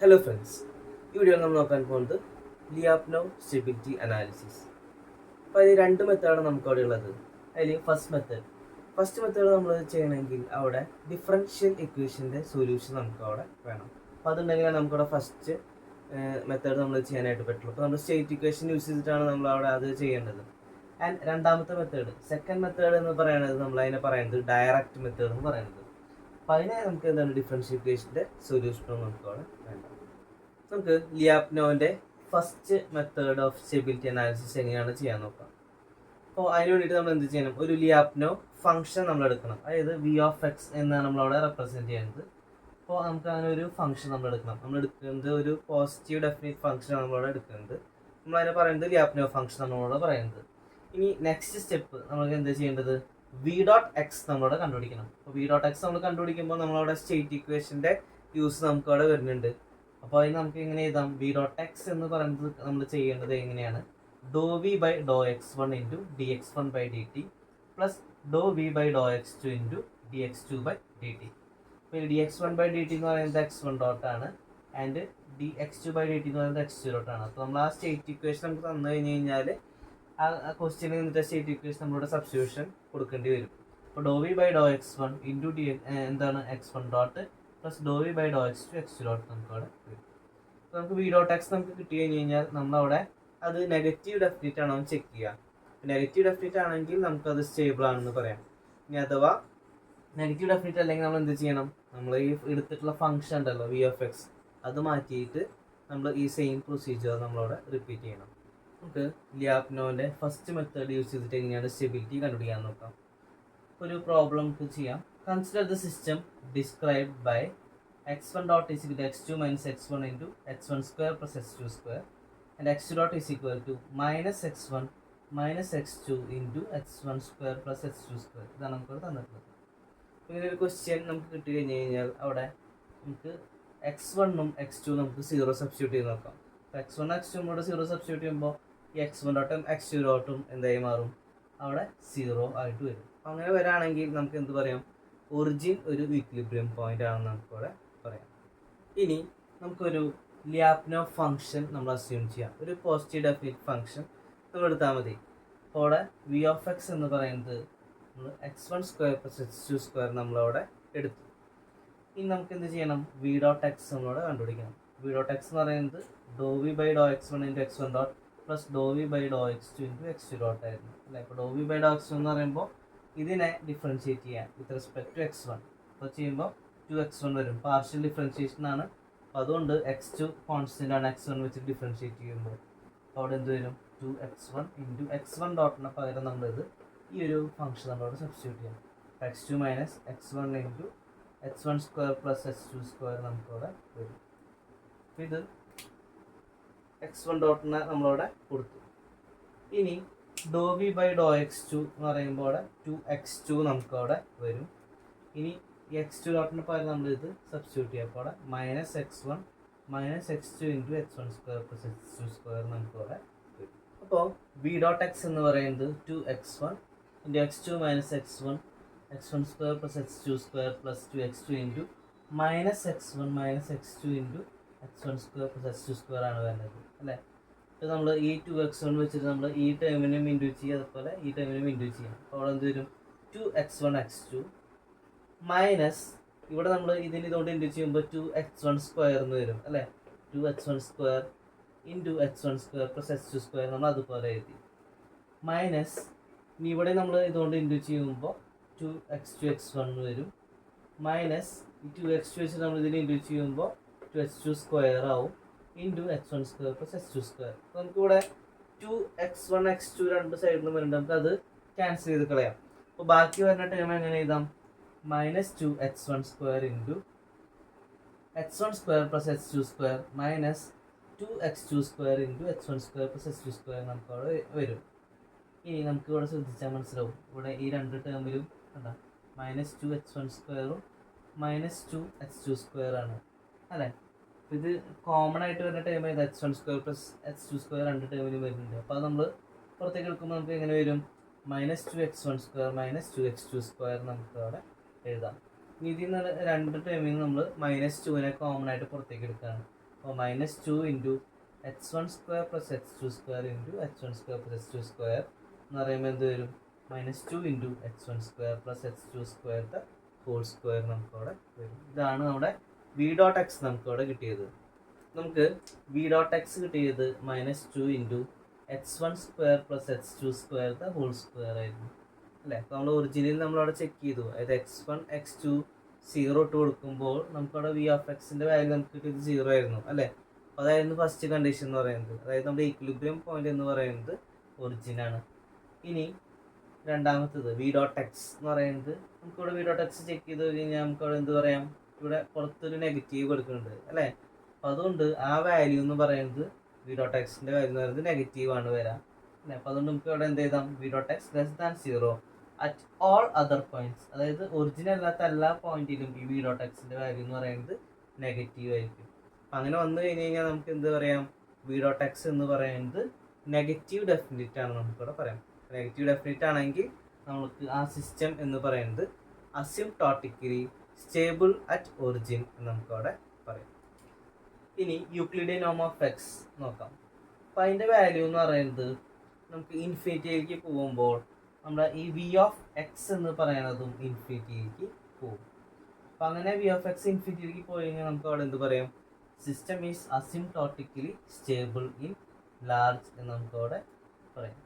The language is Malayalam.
ഹലോ ഫ്രണ്ട്സ്, ഈ വീഡിയോയിൽ നമ്മൾ നോക്കാൻ പോകുന്നത് ലിയാപ്നോ സ്റ്റെബിലിറ്റി അനാലിസിസ്. അപ്പോൾ അതിൽ രണ്ട് മെത്തേഡാണ് നമുക്ക് അവിടെ ഉള്ളത്. അതിൽ ഫസ്റ്റ് മെത്തേഡ് നമ്മൾ ചെയ്യണമെങ്കിൽ അവിടെ ഡിഫറൻഷ്യൽ ഇക്വേഷൻ്റെ സൊല്യൂഷൻ നമുക്ക് അവിടെ വേണം. അപ്പോൾ അതുണ്ടെങ്കിലാണ് നമുക്കവിടെ ഫസ്റ്റ് മെത്തേഡ് നമ്മൾ ചെയ്യാനായിട്ട് പറ്റുള്ളൂ. അപ്പോൾ നമ്മൾ സ്റ്റേറ്റ് ഇക്വേഷൻ യൂസ് ചെയ്തിട്ടാണ് നമ്മൾ അവിടെ അത് ചെയ്യേണ്ടത്. ആൻഡ് രണ്ടാമത്തെ മെത്തേഡ്, സെക്കൻഡ് മെത്തേഡ് എന്ന് പറയുന്നത് നമ്മൾ അതിനെ പറയുന്നത് ഡയറക്റ്റ് മെത്തേഡ് എന്ന് പറയുന്നത്. അപ്പോൾ അതിനെ നമുക്ക് എന്താണ് ഡിഫറൻഷ്യൽ ഇക്വേഷൻ്റെ സൊല്യൂഷനും നമുക്ക് അവിടെ വേണ്ട. നമുക്ക് ലിയാപ്നോൻ്റെ first method of stability analysis എങ്ങനെയാണ് ചെയ്യാൻ നോക്കാം. അപ്പോൾ അതിന് വേണ്ടിയിട്ട് നമ്മൾ എന്ത് ചെയ്യണം, ഒരു ലിയാപ്നോ ഫംഗ്ഷൻ നമ്മൾ എടുക്കണം. അതായത് വി ഓഫ് എക്സ് എന്നാണ് നമ്മളവിടെ റെപ്രസെൻറ്റ് ചെയ്യുന്നത്. അപ്പോൾ നമുക്ക് അങ്ങനെ ഒരു ഫംഗ്ഷൻ നമ്മൾ എടുക്കണം. നമ്മൾ എടുക്കുന്നത് ഒരു പോസിറ്റീവ് ഡെഫിനിറ്റ് ഫംഗ്ഷനാണ് നമ്മളവിടെ എടുക്കുന്നത്. നമ്മളതിനെ പറയുന്നത് ലിയാപ്നോ ഫംഗ്ഷൻ നമ്മളോട് പറയുന്നത്. ഇനി നെക്സ്റ്റ് സ്റ്റെപ്പ് നമുക്ക് എന്താ ചെയ്യേണ്ടത്, വി ഡോട്ട് എക്സ് നമ്മളവിടെ കണ്ടുപിടിക്കണം. അപ്പോൾ വി ഡോട്ട് എക്സ് നമ്മൾ കണ്ടുപിടിക്കുമ്പോൾ നമ്മളവിടെ സ്റ്റേറ്റ് ഇക്വേഷൻ്റെ യൂസ് നമുക്ക് അവിടെ വരുന്നുണ്ട്. അപ്പോൾ അതിന് നമുക്ക് എങ്ങനെ എഴുതാം, വി ഡോട്ട് എക്സ് എന്ന് പറയുന്നത് നമ്മൾ ചെയ്യേണ്ടത് എങ്ങനെയാണ്, do v by do x one into d x one by d t plus do v by do x two into d x two by d t. അപ്പോൾ d x one by d t എന്ന് പറയുന്നത് എക്സ് വൺ ഡോട്ടാണ് and d x two by d t എന്ന് പറയുന്നത് എക്സ് ടു ഡോട്ടാണ്. അപ്പോൾ നമ്മൾ ആ സ്റ്റേറ്റ് ഇക്വേഷൻ നമുക്ക് തന്നു കഴിഞ്ഞ് കഴിഞ്ഞാൽ ആ ക്വസ്റ്റ്യനിൽ നിന്നിട്ട് സ്റ്റേറ്റ് ഇക്വേഷൻ നമ്മളുടെ സബ്സ്റ്റിറ്റ്യൂഷൻ കൊടുക്കേണ്ടി വരും. അപ്പോൾ do v by do x one into d എന്താണ് x one dot plus do v by do x two x two dot നമുക്ക് അവിടെ വരും. അപ്പോൾ നമുക്ക് വി ഡോട്ട് എക്സ് നമുക്ക് കിട്ടി കഴിഞ്ഞ് കഴിഞ്ഞാൽ നമ്മളവിടെ അത് നെഗറ്റീവ് ഡെഫിനിറ്റ് ആണോ എന്ന് ചെക്ക് ചെയ്യുക. നെഗറ്റീവ് ഡെഫിനിറ്റ് ആണെങ്കിൽ നമുക്കത് സ്റ്റേബിൾ ആണെന്ന് പറയാം. ഇനി അഥവാ നെഗറ്റീവ് ഡെഫിനിറ്റ് അല്ലെങ്കിൽ നമ്മൾ എന്ത് ചെയ്യണം, നമ്മൾ ഈ എടുത്തിട്ടുള്ള ഫംഗ്ഷൻ ഉണ്ടല്ലോ വി ഓഫ് എക്സ്, അത് മാറ്റിയിട്ട് നമ്മൾ ഈ സെയിം പ്രൊസീജിയർ നമ്മളവിടെ റിപ്പീറ്റ് ചെയ്യണം. നമുക്ക് ലിയാപ്നോൻ്റെ ഫസ്റ്റ് മെത്തേഡ് യൂസ് ചെയ്തിട്ട് എങ്ങനെയാണ് സ്റ്റെബിലിറ്റി കണ്ടുപിടിക്കാൻ നോക്കാം. ഒരു പ്രോബ്ലം നമുക്ക് ചെയ്യാം. Consider the system described by x1 dot is equal to x2 minus x1 into x1 square plus x2 square and x2 dot is equal to minus x1 minus x2 into x1 square plus x2 square. ഇതാണ് നമുക്ക് തന്നിട്ടുള്ളത്. ഇങ്ങനെ ഒരു ക്വസ്റ്റ്യൻ നമുക്ക് കിട്ടി കഴിഞ്ഞ് കഴിഞ്ഞാൽ അവിടെ നമുക്ക് x1ഉം x2 നമുക്ക് 0 സബ്സ്റ്റിറ്റ്യൂട്ട് ചെയ്ത് നോക്കാം. അപ്പോൾ x1 x2 കൂടെ 0 സബ്സ്റ്റിറ്റ്യൂട്ട് ചെയ്യുമ്പോൾ ഈ x1 ഡോട്ടും x2 ഡോട്ടും എന്തായി മാറും, അവിടെ 0 ആയിട്ട് വരും. അങ്ങനെ വരാണെങ്കിൽ നമുക്ക് എന്ത് പറയാം, ഒറിജിൻ ഒരു ഈക്വിലിബ്രിയം പോയിന്റ് ആണെന്ന് നമുക്കവിടെ പറയാം. ഇനി നമുക്കൊരു ലിയാപ്നോ ഫംഗ്ഷൻ നമ്മൾ അസ്യൂം ചെയ്യാം. ഒരു പോസിറ്റീവ് ഡെഫിനിറ്റ് ഫംഗ്ഷൻ നമ്മൾ എടുത്താൽ മതി. അപ്പോൾ അവിടെ വി ഓഫ് എക്സ് എന്ന് പറയുന്നത് നമ്മൾ X one square plus X two square നമ്മളവിടെ എടുത്തു. ഇനി നമുക്ക് എന്ത് ചെയ്യണം, വി ഡോട്ട് എക്സ് നമ്മളവിടെ കണ്ടുപിടിക്കണം. വി ഡോട്ട് എക്സ് എന്ന് പറയുന്നത് do v by do x one into x one dot plus do v by do x two into x two dot ആയിരുന്നു അല്ലേ. അപ്പോൾ do v by do x two എന്ന് പറയുമ്പോൾ ഇതിനെ ഡിഫറൻഷിയേറ്റ് ചെയ്യാൻ with respect to x one. അപ്പോൾ ചെയ്യുമ്പോൾ 2x1 വരും. പാർഷ്യൽ ഡിഫറൻഷിയേഷൻ ആണ്. അപ്പോൾ അതുകൊണ്ട് x2 കോൺസ്റ്റൻ്റ് ആണ് x1 വെച്ച് ഡിഫറൻഷിയേറ്റ് ചെയ്യുമ്പോൾ. അപ്പോൾ അവിടെ എന്ത് വരും, 2x1 ഇൻറ്റു x1 ഡോട്ടിന് പകരം നമ്മളിത് ഈ ഒരു ഫംഗ്ഷൻ നമ്മളോട് സബ്സ്റ്റിറ്റ്യൂട്ട് ചെയ്യാം. x2 minus x1 into x1 square plus x2 square നമുക്കവിടെ വരും. അപ്പോൾ ഇത് x1 ഡോട്ടിന് നമ്മളവിടെ കൊടുത്തു. ഇനി ഡോ വി ബൈ ഡോ x2 എന്ന് പറയുമ്പോൾ അവിടെ 2x2 നമുക്കവിടെ വരും. ഇനി ഈ x2 ഡോട്ടിന് പകരം നമ്മൾ ഇത് സബ്സ്റ്റിറ്റ്യൂട്ട് ചെയ്യാം. അപ്പോൾ അവിടെ minus x1 minus x2 into x1 square plus x2 square നമുക്കവിടെ വരും. അപ്പോൾ വി ഡോട്ട് എക്സ് എന്ന് പറയുന്നത് 2x1 into x2 minus x1 square plus x2 square plus 2x2 into minus x1 minus x2 into x1 square plus x2 square ആണ് വരുന്നത് അല്ലേ. അപ്പോൾ നമ്മൾ ഈ 2x1 വെച്ചിട്ട് നമ്മൾ ഈ ടേമിനും ഇൻറ്റു ചെയ്യുക, അതുപോലെ ഈ ടേമിനും ഇൻറ്റു ചെയ്യാം. അപ്പോൾ അവിടെ എന്ത് വരും, 2x1 x2 മൈനസ് ഇവിടെ നമ്മൾ ഇതുകൊണ്ട് ഇൻറ്റു ചെയ്യുമ്പോൾ 2x1 സ്ക്വയർ എന്ന് വരും അല്ലേ. 2x1 square into x1 square plus x2 square നമ്മൾ അതുപോലെ എഴുതി. മൈനസ് ഇനി ഇവിടെ നമ്മൾ ഇതുകൊണ്ട് ഇൻറ്റു ചെയ്യുമ്പോൾ 2x2 x1 വരും. മൈനസ് ഈ 2x2 വെച്ച് നമ്മൾ ഇതിന് ഇൻറ്റു ചെയ്യുമ്പോൾ 2x2 സ്ക്വയർ ആവും into x1 square plus x2 square. അപ്പോൾ നമുക്കിവിടെ 2x1 x2 രണ്ട് സൈഡിലും വരുന്നുണ്ട്, നമുക്ക് അത് ക്യാൻസൽ ചെയ്ത് കളയാം. അപ്പോൾ ബാക്കി വരുന്ന ടേം എങ്ങനെ എഴുതാം, minus 2x1 square into x1 square plus x2 square minus 2x2 square into x1 square plus x2 square നമുക്ക് അവിടെ വരും. ഇനി നമുക്ക് ഇവിടെ ശ്രദ്ധിച്ചാൽ മനസ്സിലാവും, ഇവിടെ ഈ രണ്ട് ടേമിലും എന്താ മൈനസ് 2x1 സ്ക്വയറും മൈനസ് 2x2 സ്ക്വയർ ആണ് അല്ലേ. ഇത് കോമൺ ആയിട്ട് വരുന്ന ടേം ഏത്, x1 square plus x2 square രണ്ട് ടേമിലും വരുന്നുണ്ട്. അപ്പോൾ അത് നമ്മൾ പുറത്തേക്ക് എടുക്കുമ്പോൾ നമുക്ക് എങ്ങനെ വരും, minus 2x1 square minus 2x2 square നമുക്ക് അവിടെ എഴുതാം. ഇതിൽ നിന്ന് രണ്ട് ടേമിൽ നിന്ന് നമ്മൾ -2നെ കോമൺ ആയിട്ട് പുറത്തേക്ക് എടുക്കുകയാണ്. അപ്പോൾ -2 into h1² plus h2² into h1² plus h2² എന്ന് പറയുമ്പോൾ എന്ത് വരും? -2 into h1² plus h2² whole square നമുക്കവിടെ വരും. ഇതാണ് നമ്മുടെ വി ഡോട്ട് എക്സ് നമുക്കവിടെ കിട്ടിയത്. നമുക്ക് വി ഡോട്ട് എക്സ് കിട്ടിയത് -2 into h1² plus h2² whole square ആയിരുന്നു അല്ലേ? അപ്പോൾ നമ്മൾ ഒറിജിനൽ നമ്മളവിടെ ചെക്ക് ചെയ്തു. അതായത് x1 x2 0 ഇട്ട് കൊടുക്കുമ്പോൾ നമുക്കവിടെ വി ഓഫ് എക്സിൻ്റെ വാല്യൂ നമുക്ക് കിട്ടിയത് 0 ആയിരുന്നു അല്ലേ? അപ്പോൾ അതായിരുന്നു ഫസ്റ്റ് കണ്ടീഷൻ എന്ന് പറയുന്നത്. അതായത് നമ്മുടെ ഈക്വിലിബ്രിയം പോയിന്റ് എന്ന് പറയുന്നത് ഒറിജിനാണ്. ഇനി രണ്ടാമത്തത് വി ഡോട്ട് എക്സ് എന്ന് പറയുന്നത്, നമുക്കിവിടെ വി ഡോട്ട് എക്സ് ചെക്ക് ചെയ്ത് കഴിഞ്ഞാൽ നമുക്കവിടെ എന്ത് പറയാം? ഇവിടെ പുറത്തൊരു നെഗറ്റീവ് കൊടുക്കുന്നുണ്ട് അല്ലേ? അപ്പോൾ അതുകൊണ്ട് ആ വാല്യൂ എന്ന് പറയുന്നത് വി ഡോട്ട് എക്സിൻ്റെ വാല്യൂ എന്ന് പറയുന്നത് നെഗറ്റീവാണ് വരാം അല്ലേ? അപ്പോൾ അതുകൊണ്ട് നമുക്ക് ഇവിടെ എന്ത് ചെയ്താം? V dot x less than 0 at all other points. അതായത് ഒറിജിനൽ അല്ലാത്ത എല്ലാ പോയിന്റിലും ഈ വി ഡോട്ട് എക്സിൻ്റെ വാല്യൂ എന്ന് പറയുന്നത് നെഗറ്റീവ് ആയിരിക്കും. അങ്ങനെ വന്നു കഴിഞ്ഞ് കഴിഞ്ഞാൽ നമുക്ക് എന്ത് പറയാം? വി ഡോട്ട് എക്സ് എന്ന് പറയുന്നത് നെഗറ്റീവ് ഡെഫിനിറ്റ് ആണ് നമുക്കിവിടെ പറയാം. നെഗറ്റീവ് ഡെഫിനിറ്റ് ആണെങ്കിൽ നമുക്ക് ആ സിസ്റ്റം എന്ന് പറയുന്നത് അസിംപ്ടോട്ടിക്കലി സ്റ്റേബിൾ അറ്റ് ഒറിജിൻ എന്ന് നമുക്കവിടെ പറയാം. ഇനി യൂക്ലിഡിയൻ നോം ഓഫ് എക്സ് നോക്കാം. അപ്പം അതിൻ്റെ വാല്യൂ എന്ന് പറയുന്നത് നമുക്ക് ഇൻഫിനിറ്റിയിലേക്ക് പോകുമ്പോൾ നമ്മുടെ ഈ വി ഓഫ് എക്സ് എന്ന് പറയുന്നതും ഇൻഫിനിറ്റിയിലേക്ക് പോകും. അപ്പം അങ്ങനെ വി ഓഫ് എക്സ് ഇൻഫിനിറ്റിയിലേക്ക് പോയി കഴിഞ്ഞാൽ നമുക്ക് അവിടെ എന്ത് പറയാം? System is asymptotically stable in large എന്ന് നമുക്കവിടെ പറയാം.